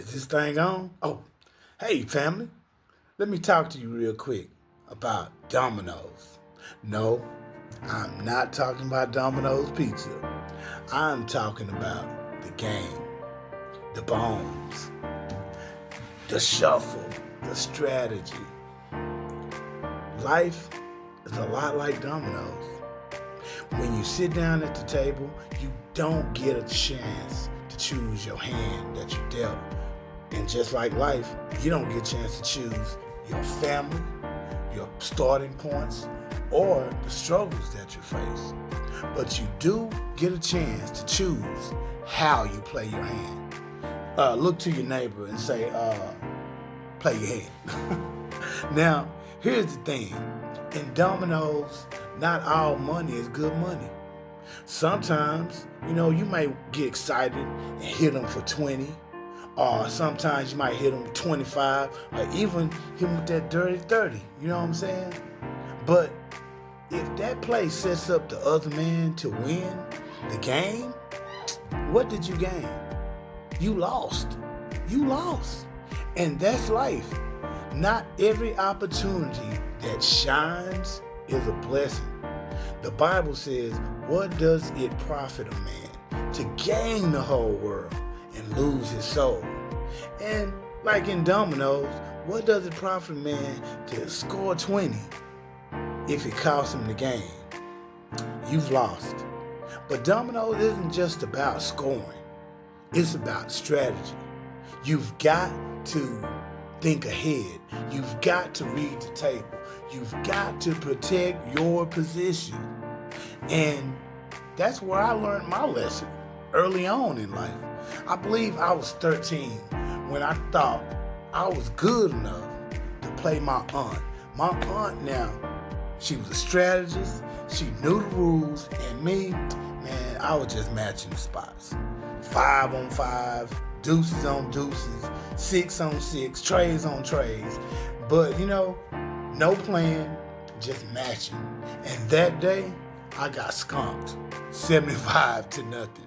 Is this thing on? Oh, hey, family. Let me talk to you real quick about Domino's. No, I'm not talking about Domino's Pizza. I'm talking about the game, the bones, the shuffle, the strategy. Life is a lot like Domino's. When you sit down at the table, you don't get a chance to choose your hand that you dealt. And just like life, you don't get a chance to choose your family, your starting points, or the struggles that you face. But you do get a chance to choose how you play your hand. Look to your neighbor and say, play your hand. Now, here's the thing. In dominoes, not all money is good money. Sometimes, you might get excited and hit them for 20, or sometimes you might hit them 25, or even hit them with that dirty 30. You know what I'm saying? But if that play sets up the other man to win the game, what did you gain? You lost. You lost. And that's life. Not every opportunity that shines is a blessing. The Bible says, what does it profit a man to gain the whole world and lose his soul? And like in dominoes, what does it profit a man to score 20 if it costs him the game? You've lost. But dominoes isn't just about scoring. It's about strategy. You've got to think ahead. You've got to read the table. You've got to protect your position. And that's where I learned my lesson early on in life. I believe I was 13 when I thought I was good enough to play my aunt. My aunt now, she was a strategist. She knew the rules. And me, man, I was just matching the spots. 5 on 5, deuces on deuces, 6 on 6, trays on trays. But, no plan, just matching. And that day, I got skunked, 75 to nothing.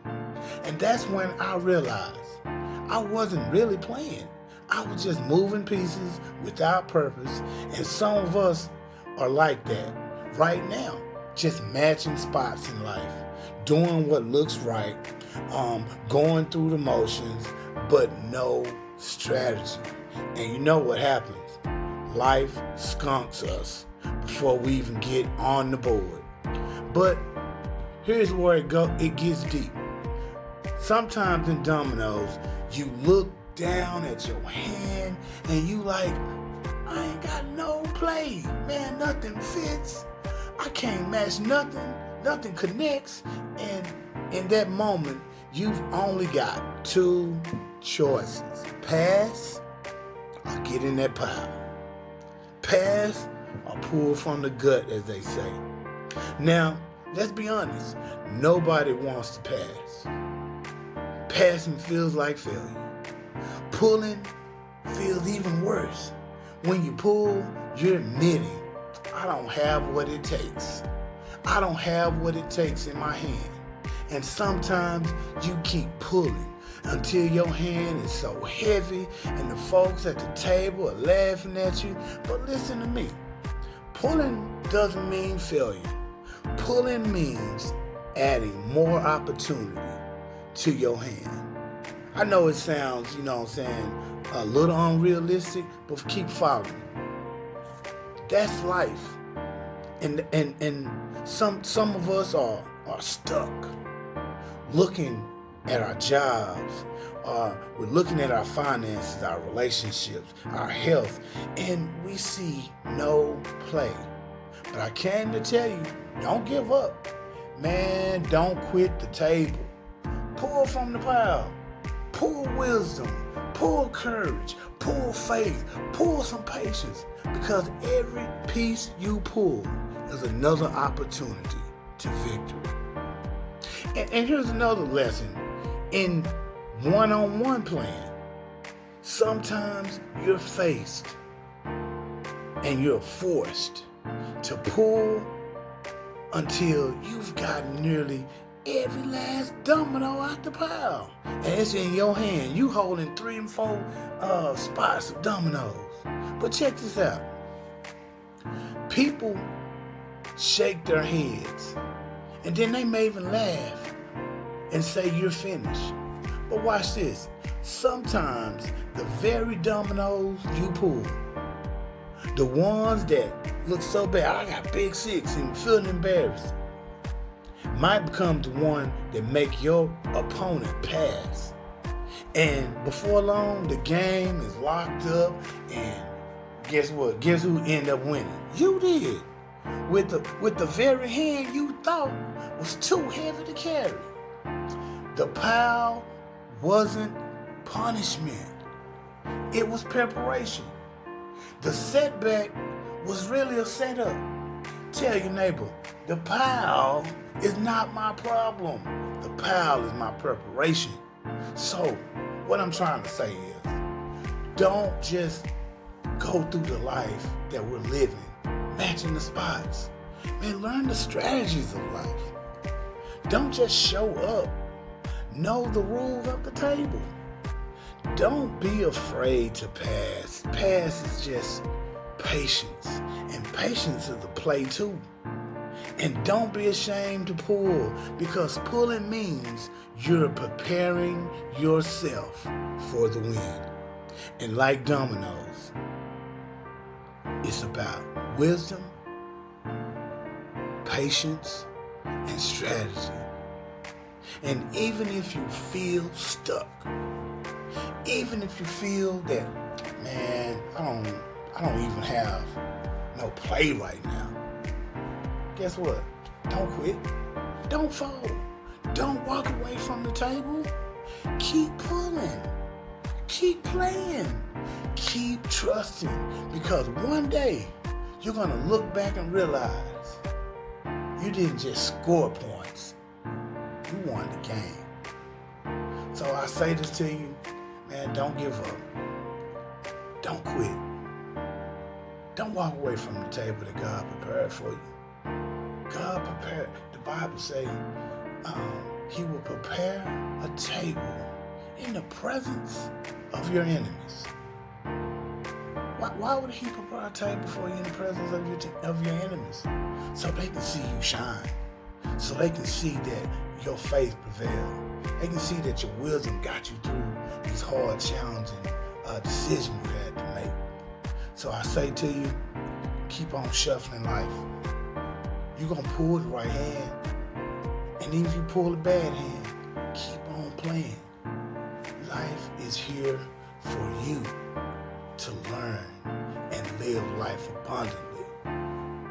And that's when I realized I wasn't really playing. I was just moving pieces without purpose. And some of us are like that right now, just matching spots in life, doing what looks right, going through the motions, but no strategy. And you know what happens? Life skunks us before we even get on the board. But here's where it gets deep. Sometimes in dominoes, you look down at your hand and you like, I ain't got no play. Man, nothing fits. I can't match nothing. Nothing connects. And in that moment, you've only got 2 choices. Pass or get in that pile. Pass or pull from the gut, as they say. Now, let's be honest. Nobody wants to pass. Passing feels like failure. Pulling feels even worse. When you pull, you're admitting, I don't have what it takes. I don't have what it takes in my hand. And sometimes you keep pulling until your hand is so heavy and the folks at the table are laughing at you. But listen to me. Pulling doesn't mean failure. Pulling means adding more opportunity to your hand. I know it sounds, a little unrealistic, but keep following. That's life. And some of us are stuck looking at our jobs, we're looking at our finances, our relationships, our health, and we see no play. But I came to tell you, don't give up. Man, don't quit the table. Pull from the pile. Pull wisdom. Pull courage. Pull faith. Pull some patience. Because every piece you pull is another opportunity to victory. And here's another lesson. In one-on-one playing, sometimes you're faced and you're forced to pull until you've got nearly every last domino out the pile. And it's in your hand. You holding 3 and 4 spots of dominoes. But check this out. People shake their heads, and then they may even laugh and say you're finished. But watch this. Sometimes the very dominoes you pull, the ones that look so bad, I got big 6 and feeling embarrassed, might become the one that make your opponent pass. And before long, the game is locked up, and guess what? Guess who ended up winning? You did. With the very hand you thought was too heavy to carry. The pile wasn't punishment. It was preparation. The setback was really a setup. Tell your neighbor, the pile is not my problem. The pile is my preparation. So, what I'm trying to say is, don't just go through the life that we're living, matching the spots. Man, learn the strategies of life. Don't just show up. Know the rules of the table. Don't be afraid to pass. Pass is just patience. And patience is a play too. And don't be ashamed to pull, because pulling means you're preparing yourself for the win. And like dominoes, it's about wisdom, patience, and strategy. And even if you feel stuck, even if you feel that, man, I don't even have no play right now, guess what? Don't quit. Don't fold. Don't walk away from the table. Keep pulling. Keep playing. Keep trusting. Because one day, you're going to look back and realize you didn't just score points. You won the game. So I say this to you, man, don't give up. Don't quit. Don't walk away from the table that God prepared for you. God prepared, the Bible says, He will prepare a table in the presence of your enemies. Why would He prepare a table for you in the presence of your enemies? So they can see you shine. So they can see that your faith prevailed. They can see that your wisdom got you through these hard, challenging decisions you had to make. So I say to you, keep on shuffling life. You're going to pull the right hand. And even if you pull the bad hand, keep on playing. Life is here for you to learn and live life abundantly.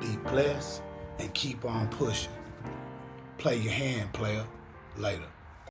Be blessed and keep on pushing. Play your hand, player. Later.